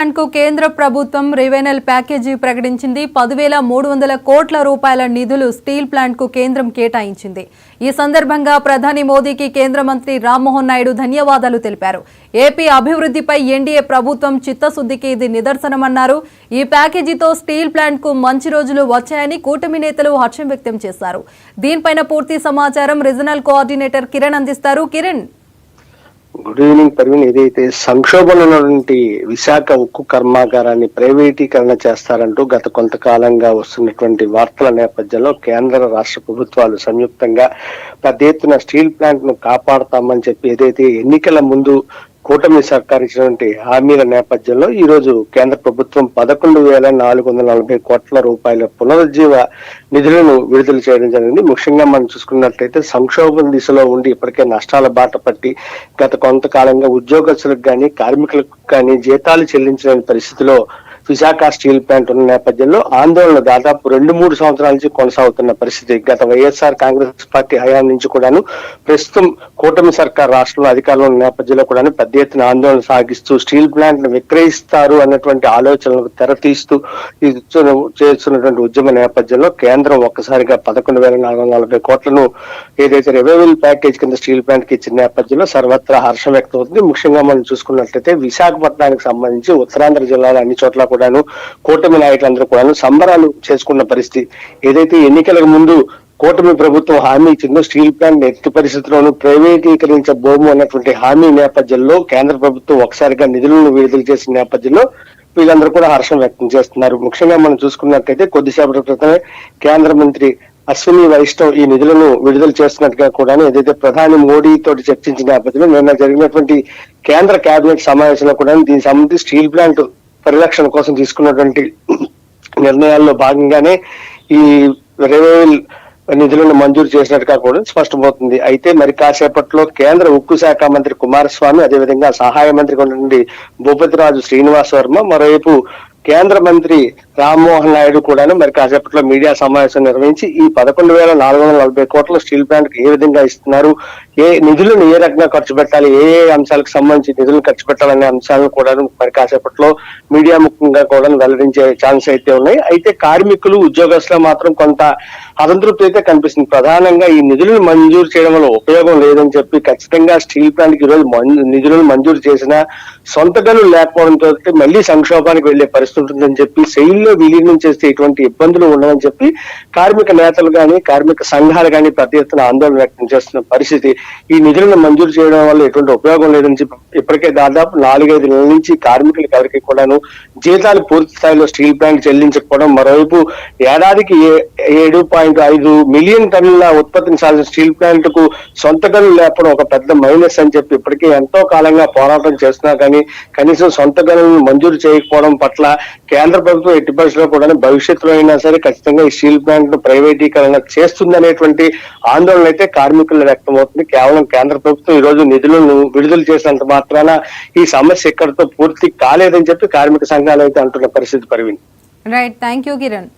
కు కేంద్ర ప్రభుత్వం రెవెన్యూ ప్యాకేజీ ప్రకటించింది. 10,300 కోట్ల రూపాయల నిధులు స్టీల్ ప్లాంట్ కు కేంద్రం కేటాయించింది. ఈ సందర్భంగా ప్రధాని మోదీకి కేంద్ర మంత్రి రామ్మోహన్ నాయుడు ధన్యవాదాలు తెలిపారు. ఏపీ అభివృద్ధిపై ఎన్డీఏ ప్రభుత్వం చిత్తశుద్ధికి ఇది నిదర్శనమన్నారు. ఈ ప్యాకేజీతో స్టీల్ ప్లాంట్ కు మంచి రోజులు వచ్చాయని కూటమి నేతలు హర్షం వ్యక్తం చేశారు. దీనిపైన పూర్తి సమాచారం రీజనల్ కోఆర్డినేటర్ కిరణ్ అందిస్తారు. Kiran, good evening Praveen. ఏదైతే సంక్షోభంలో విశాఖ ఉక్కు కర్మాగారాన్ని ప్రైవేటీకరణ చేస్తారంటూ గత కొంతకాలంగా వస్తున్నటువంటి వార్తల నేపథ్యంలో కేంద్ర రాష్ట్ర ప్రభుత్వాలు సంయుక్తంగా పెద్ద ఎత్తున స్టీల్ ప్లాంట్ ను కాపాడతామని చెప్పి ఏదైతే ఎన్నికల ముందు కూటమి సర్కార్ ఇచ్చినటువంటి హామీల నేపథ్యంలో ఈ రోజు కేంద్ర ప్రభుత్వం 11,440 కోట్ల రూపాయల పునరుజ్జీవ నిధులను విడుదల చేయడం జరిగింది. ముఖ్యంగా మనం చూసుకున్నట్లయితే సంక్షోభం దిశలో ఉండి ఇప్పటికే నష్టాల బాట పట్టి గత కొంతకాలంగా ఉద్యోగస్తులకు కానీ కార్మికులకు కానీ జీతాలు చెల్లించలేని పరిస్థితిలో విశాఖ స్టీల్ ప్లాంట్ ఉన్న నేపథ్యంలో ఆందోళన దాదాపు 2-3 సంవత్సరాల నుంచి కొనసాగుతున్న పరిస్థితి. గత వైఎస్ఆర్ కాంగ్రెస్ పార్టీ హయాం నుంచి కూడాను ప్రస్తుతం కూటమి సర్కార్ రాష్ట్రంలో అధికారంలో ఉన్న నేపథ్యంలో కూడాను పెద్ద ఎత్తున ఆందోళన సాగిస్తూ స్టీల్ ప్లాంట్ ను విక్రయిస్తారు అన్నటువంటి ఆలోచనలకు తెరతీస్తూ చేస్తున్నటువంటి ఉద్యమ నేపథ్యంలో కేంద్రం ఒక్కసారిగా 11,440 కోట్లను ఏదైతే రెవెన్యూ ప్యాకేజ్ కింద స్టీల్ ప్లాంట్ కి ఇచ్చిన నేపథ్యంలో సర్వత్రా హర్షం వ్యక్తం అవుతుంది. ముఖ్యంగా మనం చూసుకున్నట్లయితే విశాఖపట్నానికి సంబంధించి ఉత్తరాంధ్ర జిల్లాలో అన్ని చోట్ల కూడాను కూటమి నాయకులందరూ కూడాను సంబరాలు చేసుకున్న పరిస్థితి. ఏదైతే ఎన్నికలకు ముందు కూటమి ప్రభుత్వం హామీ ఇచ్చిందో స్టీల్ ప్లాంట్ ఎట్టి పరిస్థితుల్లోనూ ప్రైవేటీకరించబోము అన్నటువంటి హామీ నేపథ్యంలో కేంద్ర ప్రభుత్వం ఒకసారిగా నిధులను విడుదల చేసిన నేపథ్యంలో వీళ్ళందరూ కూడా హర్షం వ్యక్తం చేస్తున్నారు. ముఖ్యంగా మనం చూసుకున్నట్లయితే కొద్దిసేపటి క్రితమే కేంద్ర మంత్రి అశ్విని వైష్ణవ్ ఈ నిధులను విడుదల చేస్తున్నట్టుగా కూడా ఏదైతే ప్రధాని మోడీ తోటి చర్చించిన నేపథ్యంలో నిన్న జరిగినటువంటి కేంద్ర కేబినెట్ సమావేశంలో కూడా దీనికి సంబంధించి స్టీల్ ప్లాంట్ పరిరక్షణ కోసం తీసుకున్నటువంటి నిర్ణయాల్లో భాగంగానే ఈ రెవెన్యూ నిధులను మంజూరు చేసినట్టుగా కూడా స్పష్టమవుతుంది. అయితే మరి కాసేపట్లో కేంద్ర ఉక్కు శాఖ మంత్రి కుమారస్వామి, అదేవిధంగా సహాయ మంత్రి ఉన్నటువంటి భూపతిరాజు శ్రీనివాస్ వర్మ, మరోవైపు కేంద్ర మంత్రి రామ్మోహన్ నాయుడు కూడాను మరి కాసేపట్లో మీడియా సమావేశం నిర్వహించి ఈ 11,440 కోట్ల స్టీల్ ప్లాంట్ కి ఏ విధంగా ఇస్తున్నారు, ఏ నిధులను ఏ రకంగా ఖర్చు పెట్టాలి, ఏ అంశాలకు సంబంధించి నిధులను ఖర్చు పెట్టాలనే అంశాలను కూడా మరి కాసేపట్లో మీడియా ముఖ్యంగా కూడా వెల్లడించే ఛాన్స్ అయితే ఉన్నాయి. అయితే కార్మికులు ఉద్యోగస్తులు మాత్రం కొంత అసంతృప్తి అయితే కనిపిస్తుంది. ప్రధానంగా ఈ నిధులను మంజూరు చేయడం వల్ల ఉపయోగం లేదని చెప్పి ఖచ్చితంగా స్టీల్ ప్లాంట్ కి ఈ రోజు నిధులను మంజూరు చేసిన సొంత గనులు లేకపోవడంతో మళ్ళీ సంక్షోభానికి వెళ్లే పరిస్థితి ఉంటుందని చెప్పి శైలిలో విలీనం చేస్తే ఇటువంటి ఇబ్బందులు ఉండవని చెప్పి కార్మిక నేతలు కానీ కార్మిక సంఘాలు కానీ పెద్ద ఎత్తున ఆందోళన వ్యక్తం చేస్తున్న పరిస్థితి. ఈ నిధులను మంజూరు చేయడం వల్ల ఎటువంటి ఉపయోగం లేదని చెప్పి ఇప్పటికే దాదాపు 4-5 నెలల నుంచి కార్మికులకు ఎవరికి కూడాను జీతాలు పూర్తి స్థాయిలో స్టీల్ ప్లాంట్ చెల్లించకపోవడం, మరోవైపు ఏడాదికి 7.5 మిలియన్ టన్నుల ఉత్పత్తిని సాధించిన స్టీల్ ప్లాంట్ కు సొంత గనులు లేకపోవడం ఒక పెద్ద మైనస్ అని చెప్పి ఇప్పటికే ఎంతో కాలంగా పోరాటం చేస్తున్నా కానీ కనీసం సొంత గనులను మంజూరు చేయకపోవడం పట్ల కేంద్ర ప్రభుత్వం ఎట్టి పరిస్థితుల్లో కూడా భవిష్యత్తులో అయినా సరే ఖచ్చితంగా ఈ స్టీల్ ప్లాంట్ ను ప్రైవేటీకరణ చేస్తుందనేటువంటి ఆందోళన అయితే కార్మికులు వ్యక్తమవుతుంది. కేవలం కేంద్ర ప్రభుత్వం ఈ రోజు నిధులను విడుదల చేసినంత మాత్రాన ఈ సమస్య ఎక్కడితో పూర్తి కాలేదని చెప్పి కార్మిక సంఘాలు అయితే అంటున్న పరిస్థితి. Praveen, right, thank you Kiran.